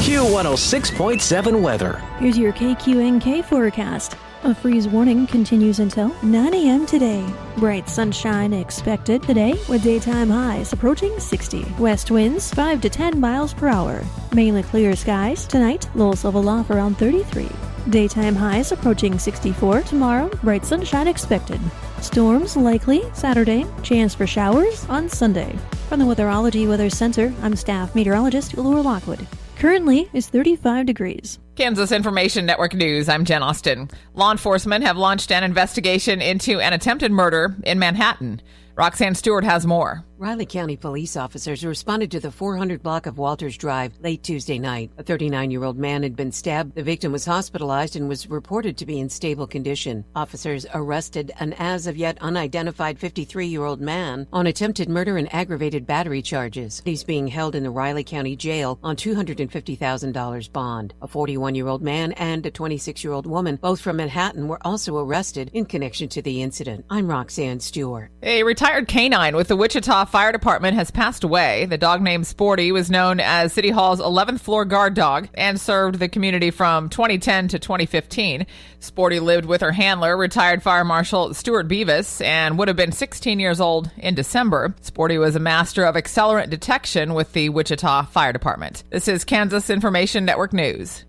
Q106.7 weather. Here's your KQNK forecast. A freeze warning continues until 9 a.m. today. Bright sunshine expected today with daytime highs approaching 60. West winds 5 to 10 miles per hour. Mainly clear skies tonight, lows level off around 33. Daytime highs approaching 64 tomorrow, bright sunshine expected. Storms likely Saturday, chance for showers on Sunday. From the Weatherology Weather Center, I'm staff meteorologist Laura Lockwood. Currently is 35 degrees. Kansas Information Network News, I'm Jen Austin. Law enforcement have launched an investigation into an attempted murder in Manhattan. Roxanne Stewart has more. Riley County police officers responded to the 400 block of Walters Drive late Tuesday night. A 39-year-old man had been stabbed. The victim was hospitalized and was reported to be in stable condition. Officers arrested an as-of-yet unidentified 53-year-old man on attempted murder and aggravated battery charges. He's being held in the Riley County Jail on $250,000 bond. A 41-year-old man and a 26-year-old woman, both from Manhattan, were also arrested in connection to the incident. I'm Roxanne Stewart. A retired canine with the Wichita Fire Department has passed away. The dog named Sporty was known as City Hall's 11th floor guard dog and served the community from 2010 to 2015. Sporty lived with her handler, retired Fire Marshal Stuart Beavis, and would have been 16 years old in December. Sporty was a master of accelerant detection with the Wichita Fire Department. This is Kansas Information Network News.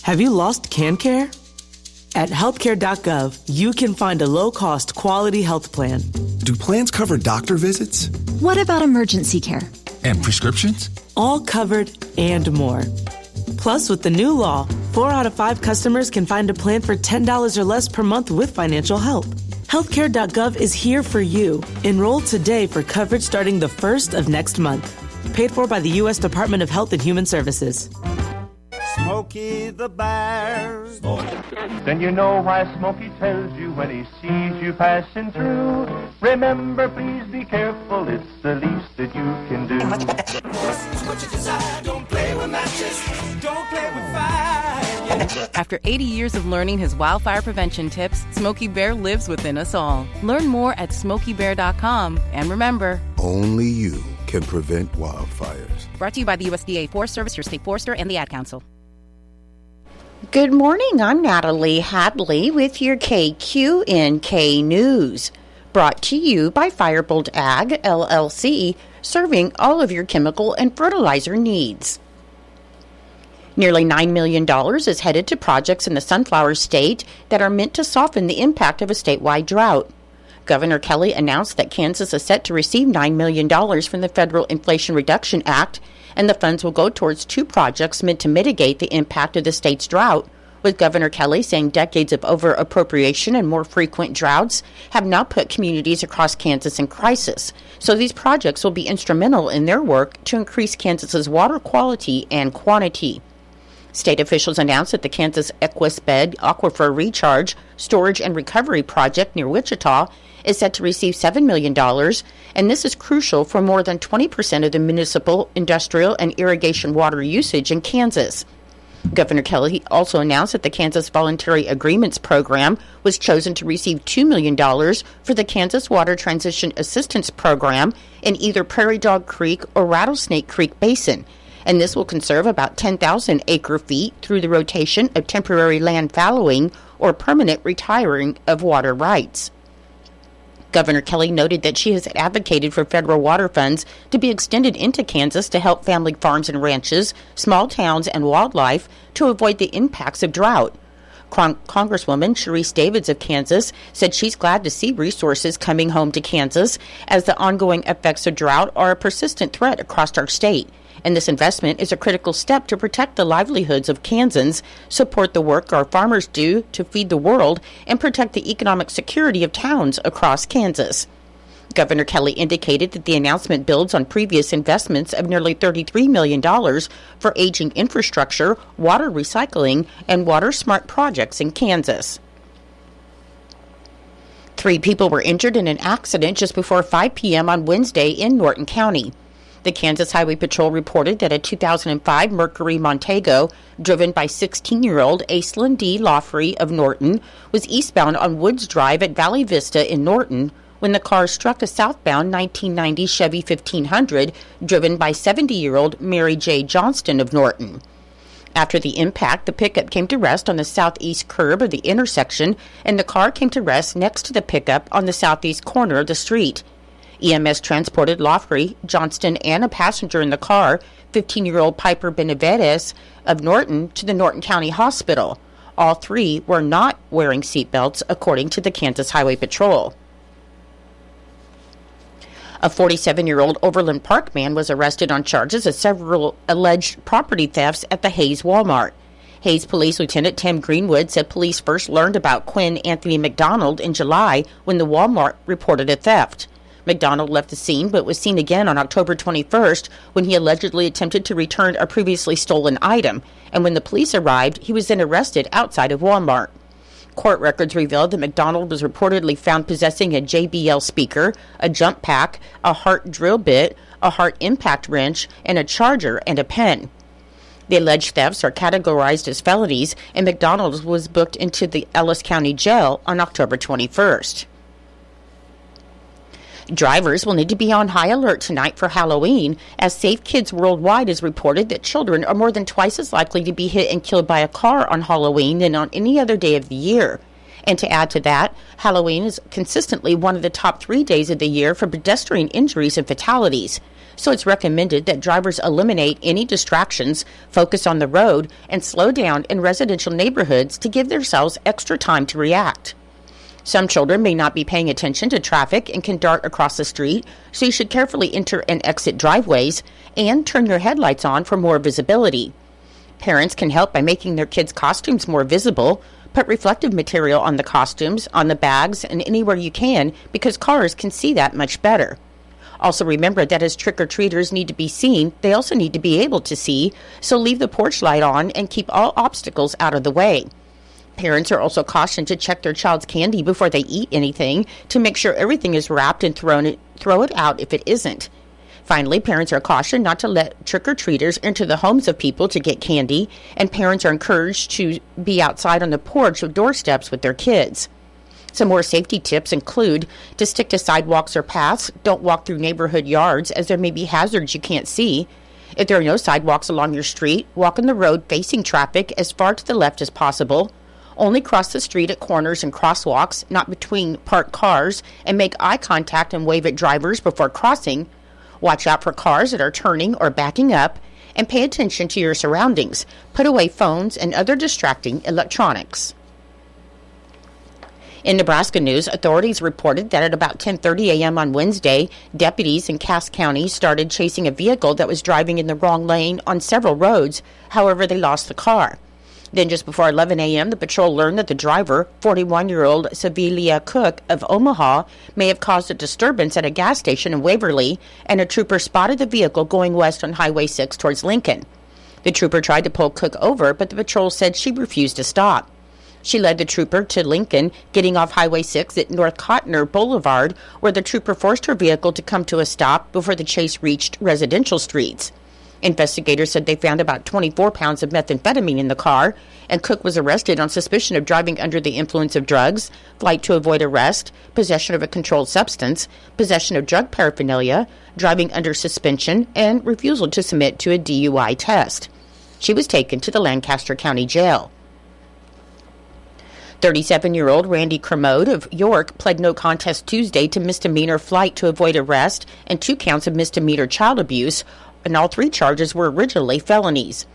Have you lost CanCare? At healthcare.gov, you can find a low-cost, quality health plan. Do plans cover doctor visits? What about emergency care? And prescriptions? All covered and more. Plus, with the new law, 4 out of 5 customers can find a plan for $10 or less per month with financial help. Healthcare.gov is here for you. Enroll today for coverage starting the 1st of next month. Paid for by the U.S. Department of Health and Human Services. Smokey the Bear. Then you know why Smokey tells you when he sees you passing through. Remember, please be careful, it's the least that you can do. What you desire, don't play with matches, don't play with fire. After 80 years of learning his wildfire prevention tips, Smokey Bear lives within us all. Learn more at SmokeyBear.com. And remember, only you can prevent wildfires. Brought to you by the USDA Forest Service, your state forester, and the Ad Council. Good morning, I'm Natalie Hadley with your KQNK News. Brought to you by Firebolt Ag, LLC, serving all of your chemical and fertilizer needs. Nearly $9 million is headed to projects in the Sunflower State that are meant to soften the impact of a statewide drought. Governor Kelly announced that Kansas is set to receive $9 million from the Federal Inflation Reduction Act, and the funds will go towards 2 projects meant to mitigate the impact of the state's drought, with Governor Kelly saying decades of over-appropriation and more frequent droughts have now put communities across Kansas in crisis. So these projects will be instrumental in their work to increase Kansas's water quality and quantity. State officials announced that the Kansas Equisbed Aquifer Recharge, Storage, and Recovery Project near Wichita is set to receive $7 million, and this is crucial for more than 20% of the municipal, industrial, and irrigation water usage in Kansas. Governor Kelly also announced that the Kansas Voluntary Agreements Program was chosen to receive $2 million for the Kansas Water Transition Assistance Program in either Prairie Dog Creek or Rattlesnake Creek Basin, and this will conserve about 10,000 acre-feet through the rotation of temporary land fallowing or permanent retiring of water rights. Governor Kelly noted that she has advocated for federal water funds to be extended into Kansas to help family farms and ranches, small towns, and wildlife to avoid the impacts of drought. Congresswoman Sharice Davids of Kansas said she's glad to see resources coming home to Kansas as the ongoing effects of drought are a persistent threat across our state. And this investment is a critical step to protect the livelihoods of Kansans, support the work our farmers do to feed the world, and protect the economic security of towns across Kansas. Governor Kelly indicated that the announcement builds on previous investments of nearly $33 million for aging infrastructure, water recycling, and water-smart projects in Kansas. 3 people were injured in an accident just before 5 p.m. on Wednesday in Norton County. The Kansas Highway Patrol reported that a 2005 Mercury Montego, driven by 16-year-old Aislinn D. Lawfrey of Norton, was eastbound on Woods Drive at Valley Vista in Norton when the car struck a southbound 1990 Chevy 1500 driven by 70-year-old Mary J. Johnston of Norton. After the impact, the pickup came to rest on the southeast curb of the intersection, and the car came to rest next to the pickup on the southeast corner of the street. EMS transported Lofgren, Johnston, and a passenger in the car, 15-year-old Piper Benavides of Norton, to the Norton County Hospital. All three were not wearing seatbelts, according to the Kansas Highway Patrol. A 47-year-old Overland Park man was arrested on charges of several alleged property thefts at the Hayes Walmart. Hayes Police Lieutenant Tim Greenwood said police first learned about Quinn Anthony McDonald in July when the Walmart reported a theft. McDonald left the scene but was seen again on October 21st when he allegedly attempted to return a previously stolen item, and when the police arrived, he was then arrested outside of Walmart. Court records revealed that McDonald was reportedly found possessing a JBL speaker, a jump pack, a Hart drill bit, a Hart impact wrench, and a charger and a pen. The alleged thefts are categorized as felonies, and McDonald was booked into the Ellis County Jail on October 21st. Drivers will need to be on high alert tonight for Halloween, as Safe Kids Worldwide has reported that children are more than twice as likely to be hit and killed by a car on Halloween than on any other day of the year. And to add to that, Halloween is consistently one of the top 3 days of the year for pedestrian injuries and fatalities. So it's recommended that drivers eliminate any distractions, focus on the road, and slow down in residential neighborhoods to give themselves extra time to react. Some children may not be paying attention to traffic and can dart across the street, so you should carefully enter and exit driveways and turn your headlights on for more visibility. Parents can help by making their kids' costumes more visible. Put reflective material on the costumes, on the bags, and anywhere you can, because cars can see that much better. Also remember that as trick-or-treaters need to be seen, they also need to be able to see, so leave the porch light on and keep all obstacles out of the way. Parents are also cautioned to check their child's candy before they eat anything to make sure everything is wrapped and throw it out if it isn't. Finally, parents are cautioned not to let trick-or-treaters enter the homes of people to get candy, and parents are encouraged to be outside on the porch or doorsteps with their kids. Some more safety tips include to stick to sidewalks or paths. Don't walk through neighborhood yards, as there may be hazards you can't see. If there are no sidewalks along your street, walk on the road facing traffic as far to the left as possible. Only cross the street at corners and crosswalks, not between parked cars, and make eye contact and wave at drivers before crossing. Watch out for cars that are turning or backing up, and pay attention to your surroundings. Put away phones and other distracting electronics. In Nebraska news, authorities reported that at about 10:30 a.m. on Wednesday, deputies in Cass County started chasing a vehicle that was driving in the wrong lane on several roads. However, they lost the car. Then just before 11 a.m., the patrol learned that the driver, 41-year-old Sevelia Cook of Omaha, may have caused a disturbance at a gas station in Waverly, and a trooper spotted the vehicle going west on Highway 6 towards Lincoln. The trooper tried to pull Cook over, but the patrol said she refused to stop. She led the trooper to Lincoln, getting off Highway 6 at North Cotner Boulevard, where the trooper forced her vehicle to come to a stop before the chase reached residential streets. Investigators said they found about 24 pounds of methamphetamine in the car, and Cook was arrested on suspicion of driving under the influence of drugs, flight to avoid arrest, possession of a controlled substance, possession of drug paraphernalia, driving under suspension, and refusal to submit to a DUI test. She was taken to the Lancaster County Jail. 37-year-old Randy Kermode of York pled no contest Tuesday to misdemeanor flight to avoid arrest and 2 counts of misdemeanor child abuse, and all 3 charges were originally felonies.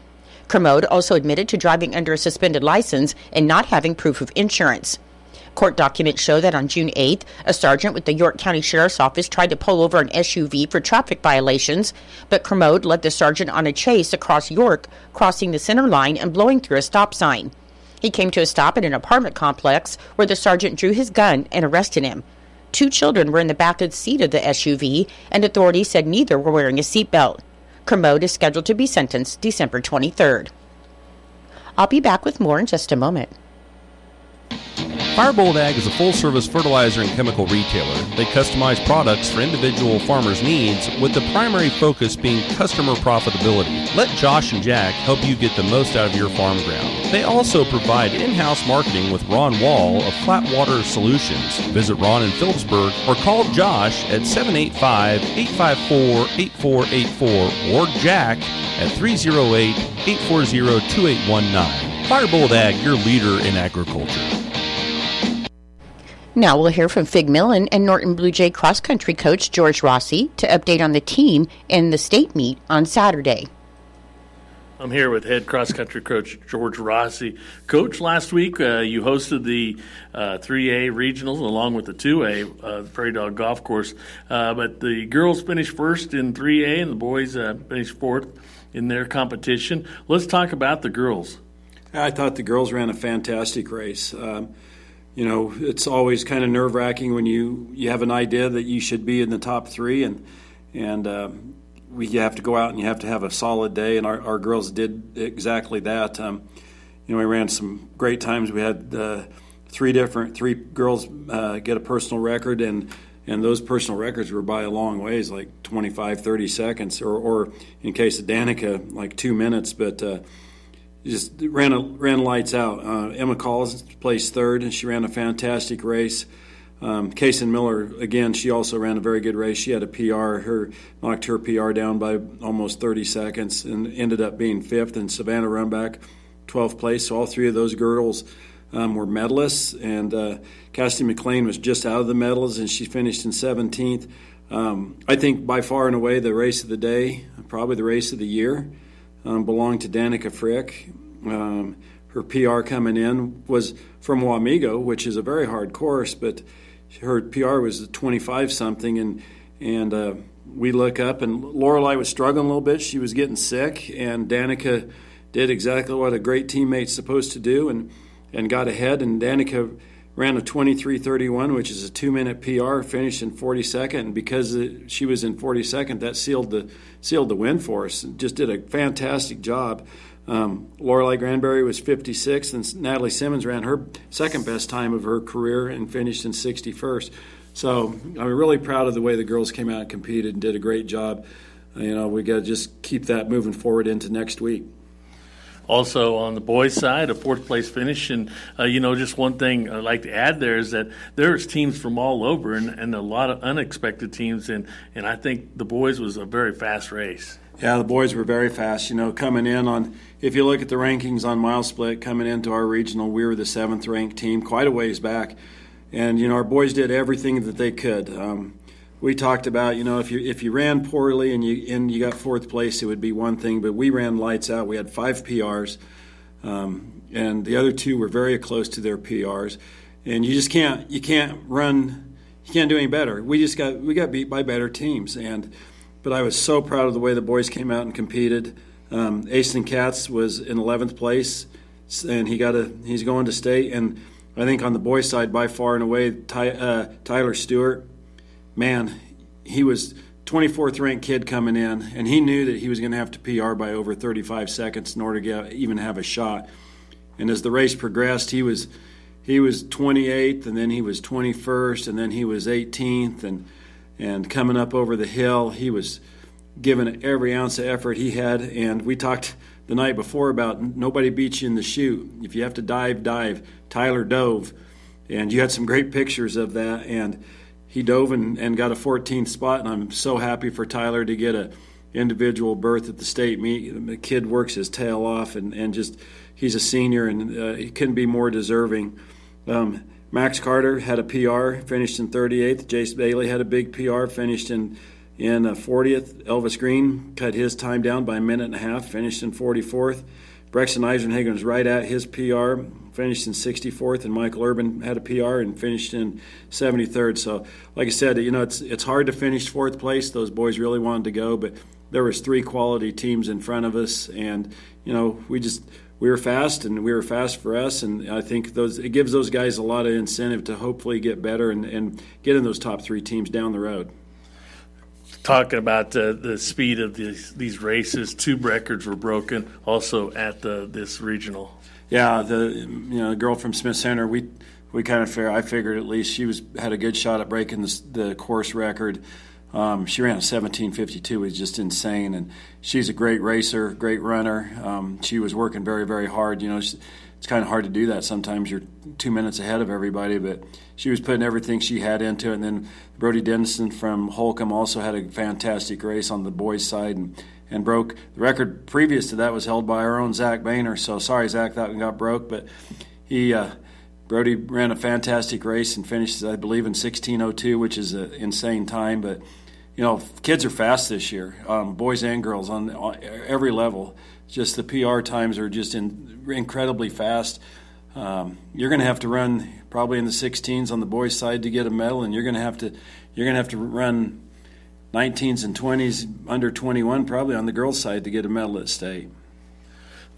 Kermode also admitted to driving under a suspended license and not having proof of insurance. Court documents show that on June 8th, a sergeant with the York County Sheriff's Office tried to pull over an SUV for traffic violations, but Kermode led the sergeant on a chase across York, crossing the center line and blowing through a stop sign. He came to a stop at an apartment complex where the sergeant drew his gun and arrested him. 2 children were in the back of the seat of the SUV, and authorities said neither were wearing a seatbelt. Kermode is scheduled to be sentenced December 23rd. I'll be back with more in just a moment. Firebolt Ag is a full-service fertilizer and chemical retailer. They customize products for individual farmers' needs, with the primary focus being customer profitability. Let Josh and Jack help you get the most out of your farm ground. They also provide in-house marketing with Ron Wall of Flatwater Solutions. Visit Ron in Phillipsburg or call Josh at 785-854-8484 or Jack at 308-840-2819. Firebolt Ag, your leader in agriculture. Now we'll hear from Fig Millen and Norton Blue Jay cross-country coach George Rossi to update on the team and the state meet on Saturday. I'm here with head cross-country coach George Rossi. Coach, last week you hosted the 3A regionals along with the 2A Prairie Dog Golf Course, but the girls finished first in 3A and the boys finished fourth in their competition. Let's talk about the girls. I thought the girls ran a fantastic race. It's always kind of nerve-wracking when you have an idea that you should be in the top three, and you have to go out and you have to have a solid day, and our girls did exactly that. We ran some great times. We had three girls get a personal record, and those personal records were by a long ways, like 25, 30 seconds, or in case of Danica, like 2 minutes, but just ran lights out. Emma Collins placed third, and she ran a fantastic race. Kaysen Miller, again, she also ran a very good race. She had a PR, knocked her PR down by almost 30 seconds and ended up being fifth. And Savannah Runback, 12th place. So all three of those girls were medalists. And Cassidy McLean was just out of the medals, and she finished in 17th. I think by far and away the race of the day, probably the race of the year, belonged to Danica Frick. Her PR coming in was from Wamego, which is a very hard course, but her PR was 25-something, and we look up, and Lorelei was struggling a little bit. She was getting sick, and Danica did exactly what a great teammate's supposed to do and got ahead, and Danica ran a 23:31, which is a 2-minute PR, finished in 42nd, and because she was in 42nd, that sealed the win for us. Just did a fantastic job. Lorelei Granberry was 56th, and Natalie Simmons ran her second best time of her career and finished in 61st. So I'm really proud of the way the girls came out and competed and did a great job. We got to just keep that moving forward into next week. Also on the boys' side, a fourth-place finish. And, just one thing I'd like to add there is that there's teams from all over and a lot of unexpected teams. And I think the boys was a very fast race. Yeah, the boys were very fast. Coming in on, if you look at the rankings on Mile Split, coming into our regional, we were the 7th-ranked team, quite a ways back. And, our boys did everything that they could. We talked about, if you ran poorly and you got 4th place, it would be one thing, but we ran lights out. We had 5 PRs, and the other 2 were very close to their PRs. And you just can't do any better. We got beat by better teams, but I was so proud of the way the boys came out and competed. Aston Katz was in 11th place, and he's going to state. And I think on the boys' side, by far and away, Tyler Stewart. Man, he was 24th ranked kid coming in, and he knew that he was going to have to PR by over 35 seconds in order to even have a shot. And as the race progressed, he was 28th, and then he was 21st, and then he was 18th, and coming up over the hill, he was giving every ounce of effort he had. And we talked the night before about nobody beats you in the chute. If you have to dive, dive. Tyler dove, and you had some great pictures of that, and he dove and got a 14th spot, and I'm so happy for Tyler to get a individual berth at the state meet. The kid works his tail off, and just he's a senior, and he couldn't be more deserving. Max Carter had a PR, finished in 38th. Jace Bailey had a big PR, finished in 40th. Elvis Green cut his time down by a minute and a half, finished in 44th. Brexton Eisenhagen was right at his PR, finished in 64th, and Michael Urban had a PR and finished in 73rd. So, like I said, it's hard to finish 4th place. Those boys really wanted to go, but there was 3 quality teams in front of us, and we were fast, and we were fast for us, and I think it gives those guys a lot of incentive to hopefully get better and get in those top 3 teams down the road. Talking about the speed of these races, 2 records were broken also at this regional. Yeah, the girl from Smith Center, we I figured at least she had a good shot at breaking the course record. She ran a 17:52, was just insane, and she's a great racer, great runner. She was working very, very hard. It's kind of hard to do that. Sometimes you're 2 minutes ahead of everybody, but she was putting everything she had into it. And then Brody Dennison from Holcomb also had a fantastic race on the boys' side and broke the record. Previous to that was held by our own Zach Boehner. So sorry, Zach, that one got broke, but Brody ran a fantastic race and finished, I believe, in 16:02, which is an insane time. But kids are fast this year, boys and girls on every level. Just the PR times are just incredibly fast. You're going to have to run probably in the 16s on the boys' side to get a medal, and you're going to have to run 19s and 20s under 21 probably on the girls' side to get a medal at state.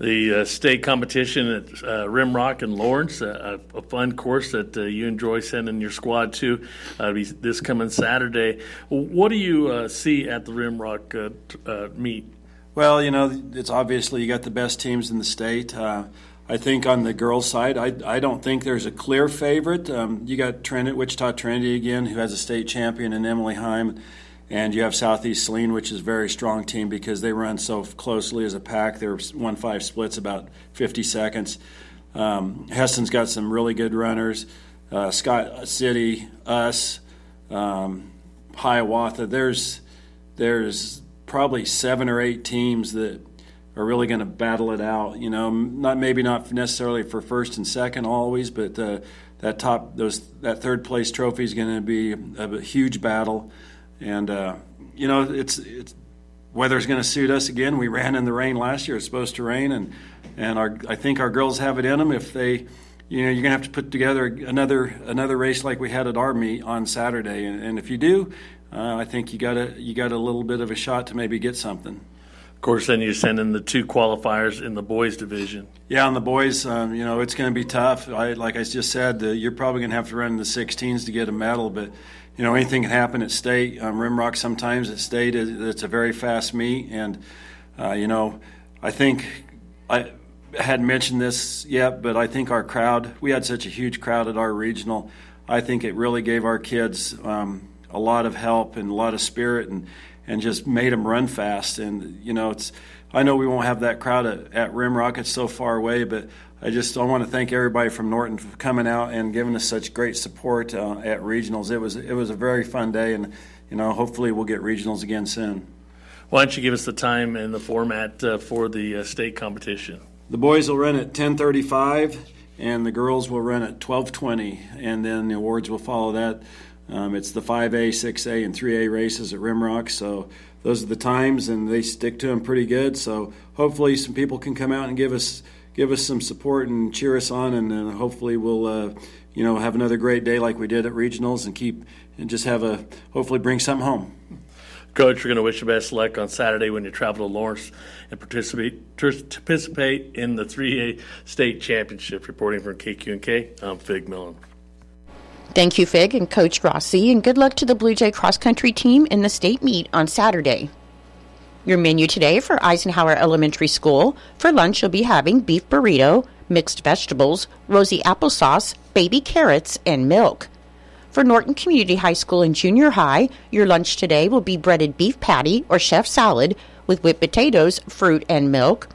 The state competition at Rimrock and Lawrence, a fun course that you enjoy sending your squad to, this coming Saturday. What do you see at the Rimrock meet? Well, it's obviously you got the best teams in the state. I think on the girls' side, I don't think there's a clear favorite. You got Wichita Trinity again, who has a state champion in Emily Heim. And you have Southeast Saline, which is a very strong team because they run so closely as a pack. They're 1-5 splits about 50 seconds. Heston's got some really good runners. Scott City, us, Hiawatha. There's probably 7 or 8 teams that are really going to battle it out. Not necessarily for first and second always, but that third place trophy is going to be a huge battle. And it's weather's going to suit us again. We ran in the rain last year. It's supposed to rain, and I think our girls have it in them. If they, you're going to have to put together another race like we had at our meet on Saturday. And if you do, I think you got a little bit of a shot to maybe get something. Of course, then you send in the 2 qualifiers in the boys division. Yeah, on the boys, it's going to be tough. Like I just said, you're probably going to have to run in the 16s to get a medal, but. Anything can happen at state. Rimrock sometimes at state, it's a very fast meet. And, I think I hadn't mentioned this yet, but I think our crowd, we had such a huge crowd at our regional. I think it really gave our kids a lot of help and a lot of spirit and just made them run fast. And, I know we won't have that crowd at Rimrock. It's so far away, but I want to thank everybody from Norton for coming out and giving us such great support at regionals. It was a very fun day, and hopefully we'll get regionals again soon. Why don't you give us the time and the format for the state competition? The boys will run at 10:35, and the girls will run at 12:20, and then the awards will follow that. It's the 5A, 6A, and 3A races at Rimrock, so those are the times, and they stick to them pretty good. So hopefully some people can come out and give us some support and cheer us on, and then hopefully we'll have another great day like we did at regionals and just hopefully bring something home. Coach, we're going to wish you best luck on Saturday when you travel to Lawrence and participate in the 3A state championship. Reporting from KQ&K, I'm Fig Millen. Thank you, Fig and Coach Rossi, and good luck to the Blue Jay cross country team in the state meet on Saturday. Your menu today for Eisenhower Elementary School. For lunch, you'll be having beef burrito, mixed vegetables, rosy applesauce, baby carrots, and milk. For Norton Community High School and Junior High, your lunch today will be breaded beef patty or chef salad with whipped potatoes, fruit, and milk.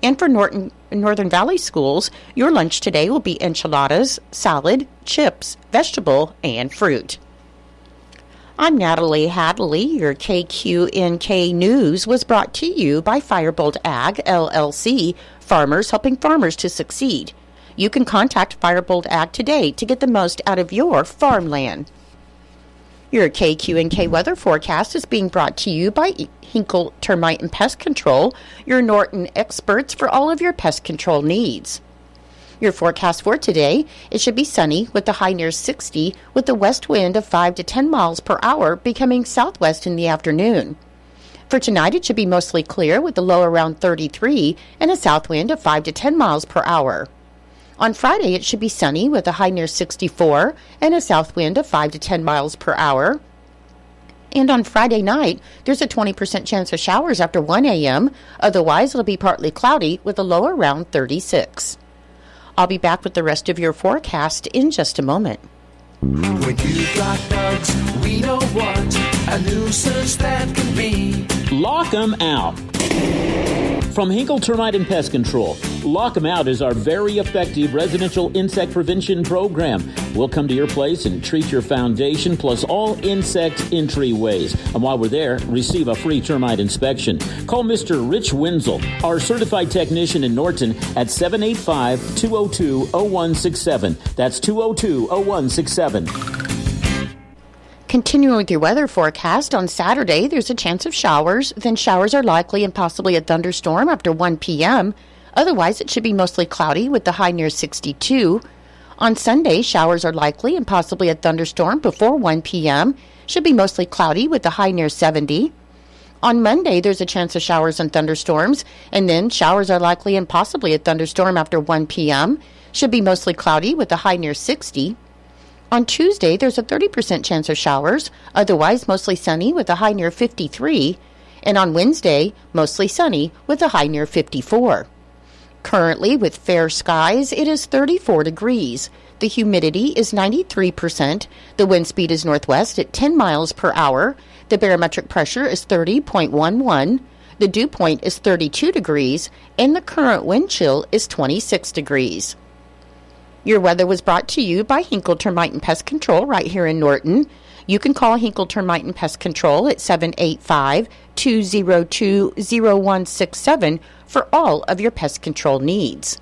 And for Northern Valley Schools, your lunch today will be enchiladas, salad, chips, vegetable, and fruit. I'm Natalie Hadley. Your KQNK News was brought to you by Firebolt Ag, LLC, farmers helping farmers to succeed. You can contact Firebolt Ag today to get the most out of your farmland. Your KQNK weather forecast is being brought to you by Hinkle Termite and Pest Control, your Norton experts for all of your pest control needs. Your forecast for today, it should be sunny with the high near 60 with the west wind of 5 to 10 miles per hour becoming southwest in the afternoon. For tonight, it should be mostly clear with the low around 33 and a south wind of 5 to 10 miles per hour. On Friday, it should be sunny with a high near 64 and a south wind of 5 to 10 miles per hour. And on Friday night, there's a 20% chance of showers after 1 a.m. Otherwise, it'll be partly cloudy with a low around 36. I'll be back with the rest of your forecast in just a moment. When you got bugs, we know what a nuisance that can be. Lock 'em out. From Hinkle Termite and Pest Control, Lock 'em Out is our very effective residential insect prevention program. We'll come to your place and treat your foundation plus all insect entryways. And while we're there, receive a free termite inspection. Call Mr. Rich Wenzel, our certified technician in Norton, at 785-202-0167. That's 202-0167. Continuing with your weather forecast, on Saturday, there's a chance of showers. Then showers are likely and possibly a thunderstorm after 1 p.m. Otherwise, it should be mostly cloudy with the high near 62. On Sunday, showers are likely and possibly a thunderstorm before 1 p.m. Should be mostly cloudy with the high near 70. On Monday, there's a chance of showers and thunderstorms. And then showers are likely and possibly a thunderstorm after 1 p.m. Should be mostly cloudy with the high near 60. On Tuesday, there's a 30% chance of showers, otherwise mostly sunny with a high near 53. And on Wednesday, mostly sunny with a high near 54. Currently, with fair skies, it is 34 degrees. The humidity is 93%. The wind speed is northwest at 10 miles per hour. The barometric pressure is 30.11. The dew point is 32 degrees. And the current wind chill is 26 degrees. Your weather was brought to you by Hinkle Termite and Pest Control right here in Norton. You can call Hinkle Termite and Pest Control at 785-202-0167 for all of your pest control needs.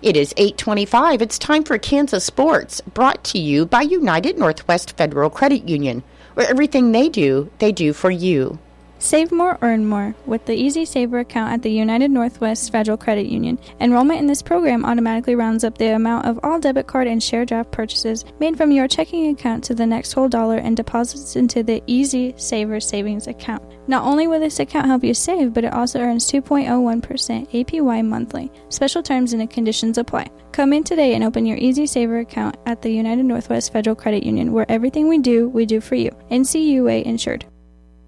It is 8:25. It's time for Kansas Sports, brought to you by United Northwest Federal Credit Union, where everything they do for you. Save more, earn more with the Easy Saver account at the United Northwest Federal Credit Union. Enrollment in this program automatically rounds up the amount of all debit card and share draft purchases made from your checking account to the next whole dollar and deposits into the Easy Saver savings account. Not only will this account help you save, but it also earns 2.01% APY monthly. Special terms and conditions apply. Come in today and open your Easy Saver account at the United Northwest Federal Credit Union, where everything we do for you. NCUA insured.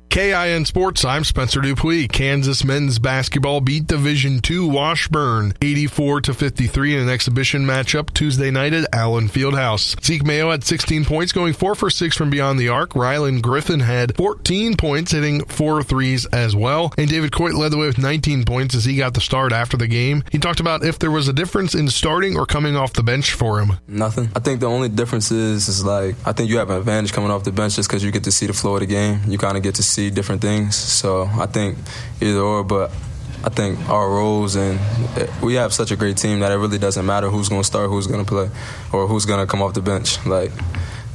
KIN Sports, I'm Spencer Dupuis. Kansas men's basketball beat Division II Washburn 84-53 in an exhibition matchup Tuesday night at Allen Fieldhouse. Zeke Mayo had 16 points, going 4 for 6 from beyond the arc. Rylan Griffin had 14 points, hitting 4 threes as well. And David Coit led the way with 19 points as he got the start after the game. He talked about if there was a difference in starting or coming off the bench for him. Nothing. I think the only difference is I think you have an advantage coming off the bench just because you get to see the flow of the game. You kind of get to see different things, so I think either or, but I think our roles, and we have such a great team that it really doesn't matter who's going to start, who's going to play, or who's going to come off the bench. Like,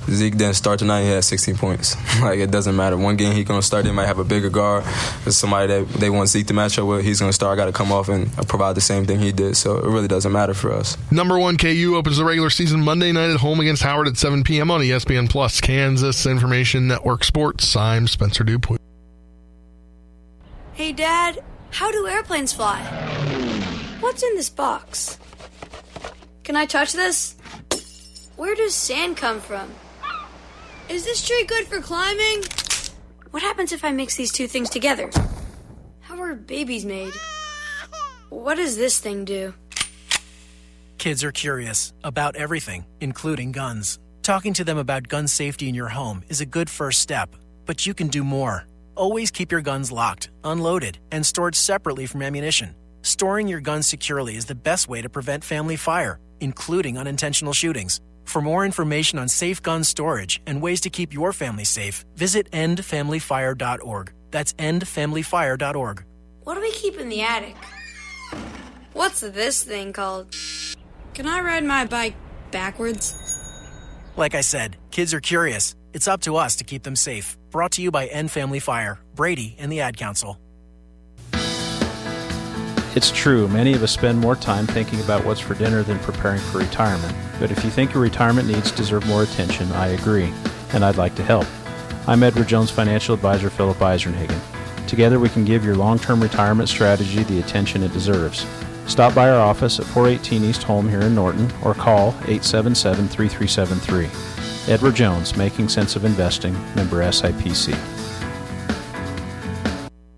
Zeke didn't start tonight, he had 16 points. It doesn't matter. One game he's going to start, they might have a bigger guard. There's somebody that they want Zeke to match up with, he's going to start. I got to come off and provide the same thing he did, so it really doesn't matter for us. Number 1 KU opens the regular season Monday night at home against Howard at 7 p.m. on ESPN Plus, Kansas Information Network Sports. I'm Spencer Dupuis. Hey, Dad, how do airplanes fly? What's in this box? Can I touch this? Where does sand come from? Is this tree good for climbing? What happens if I mix these two things together? How are babies made? What does this thing do? Kids are curious about everything, including guns. Talking to them about gun safety in your home is a good first step, but you can do more. Always keep your guns locked, unloaded, and stored separately from ammunition. Storing your guns securely is the best way to prevent family fire, including unintentional shootings. For more information on safe gun storage and ways to keep your family safe, visit endfamilyfire.org. That's endfamilyfire.org. What do we keep in the attic? What's this thing called? Can I ride my bike backwards? Like I said, kids are curious. It's up to us to keep them safe. Brought to you by End Family Fire, Brady, and the Ad Council. It's true, many of us spend more time thinking about what's for dinner than preparing for retirement. But if you think your retirement needs deserve more attention, I agree, and I'd like to help. I'm Edward Jones Financial Advisor Philip Eisenhagen. Together we can give your long-term retirement strategy the attention it deserves. Stop by our office at 418 East Holm here in Norton or call 877-3373. Edward Jones, Making Sense of Investing, member SIPC.